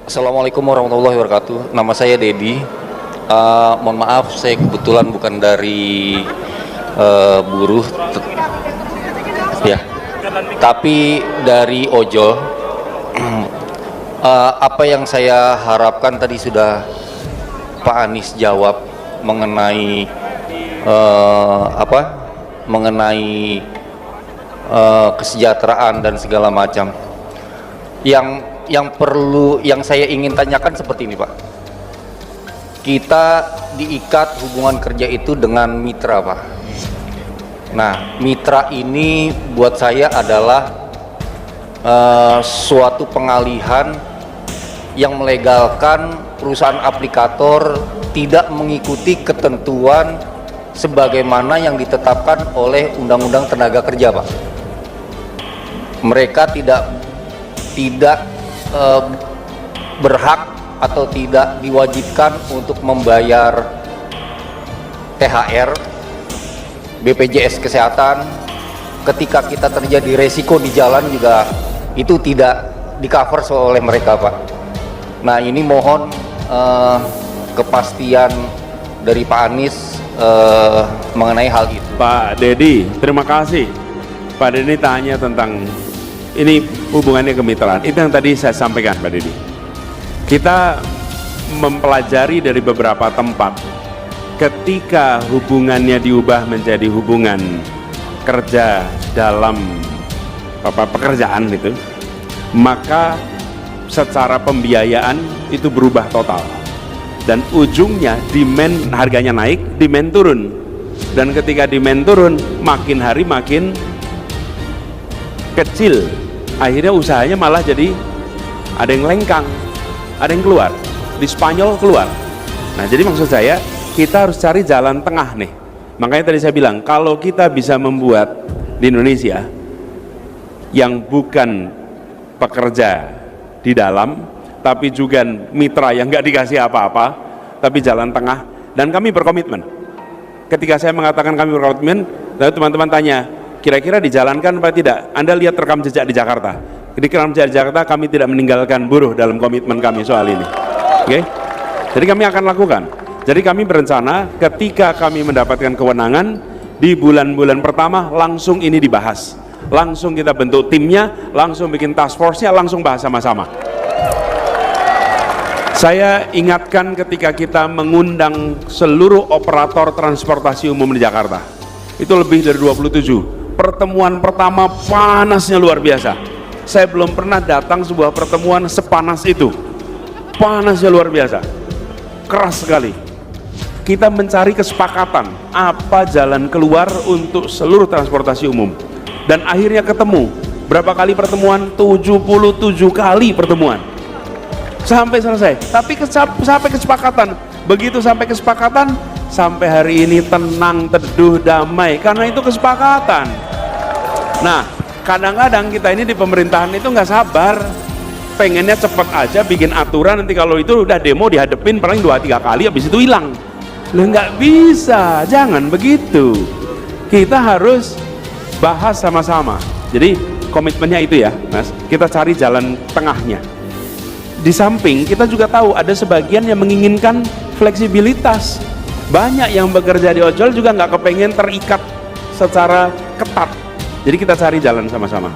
Assalamualaikum warahmatullahi wabarakatuh. Nama saya Dedi. Mohon maaf, saya kebetulan bukan dari buruh, ya, tapi dari ojol. Apa yang saya harapkan tadi sudah Pak Anies jawab mengenai mengenai kesejahteraan dan segala macam. Yang saya ingin tanyakan seperti ini, Pak. Kita diikat hubungan kerja itu dengan mitra, Pak. Nah, mitra ini buat saya adalah suatu pengalihan yang melegalkan perusahaan aplikator tidak mengikuti ketentuan sebagaimana yang ditetapkan oleh Undang-Undang Tenaga Kerja, Pak. Mereka tidak berhak atau tidak diwajibkan untuk membayar THR, BPJS Kesehatan. Ketika kita terjadi resiko di jalan juga itu tidak di-cover oleh mereka, Pak. Nah, ini mohon kepastian dari Pak Anies mengenai hal itu. Pak Dedi, terima kasih. Pak Dedi tanya tentang ini hubungannya kemitraan. Itu yang tadi saya sampaikan, Pak Dedi. Kita mempelajari dari beberapa tempat. Ketika hubungannya diubah menjadi hubungan kerja dalam pekerjaan itu, maka secara pembiayaan itu berubah total. Dan ujungnya demand harganya naik, demand turun. Dan ketika demand turun, makin hari makin kecil. Akhirnya usahanya malah jadi ada yang lengkang, ada yang keluar. Di Spanyol keluar. Nah, jadi maksud saya kita harus cari jalan tengah nih. Makanya tadi saya bilang, kalau kita bisa membuat di Indonesia yang bukan pekerja di dalam, tapi juga mitra yang nggak dikasih apa-apa, tapi jalan tengah, dan kami berkomitmen. Ketika saya mengatakan kami berkomitmen, lalu teman-teman tanya, kira-kira dijalankan apa tidak? Anda lihat rekam jejak di Jakarta. Di rekam jejak di Jakarta kami tidak meninggalkan buruh dalam komitmen kami soal ini. Oke? Jadi kami akan lakukan. Jadi kami berencana ketika kami mendapatkan kewenangan di bulan-bulan pertama langsung ini dibahas. Langsung kita bentuk timnya, langsung bikin task force-nya, langsung bahas sama-sama. Saya ingatkan ketika kita mengundang seluruh operator transportasi umum di Jakarta. Itu lebih dari 27. Pertemuan pertama panasnya luar biasa. Saya belum pernah datang sebuah pertemuan sepanas itu. Panasnya luar biasa. Keras sekali. Kita mencari kesepakatan apa jalan keluar untuk seluruh transportasi umum. Dan akhirnya ketemu. Berapa kali pertemuan? 77 kali pertemuan. Sampai selesai. Tapi sampai kesepakatan. Begitu sampai kesepakatan, sampai hari ini tenang, teduh, damai, karena itu kesepakatan. Nah, kadang-kadang kita ini di pemerintahan itu nggak sabar, pengennya cepet aja bikin aturan, nanti kalau itu udah demo dihadepin paling 2-3 kali, habis itu hilang. Loh, nggak bisa, jangan begitu. Kita harus bahas sama-sama. Jadi komitmennya itu ya, Mas, kita cari jalan tengahnya. Di samping kita juga tahu ada sebagian yang menginginkan fleksibilitas. Banyak yang bekerja di ojol juga nggak kepengen terikat secara ketat. Jadi kita cari jalan sama-sama.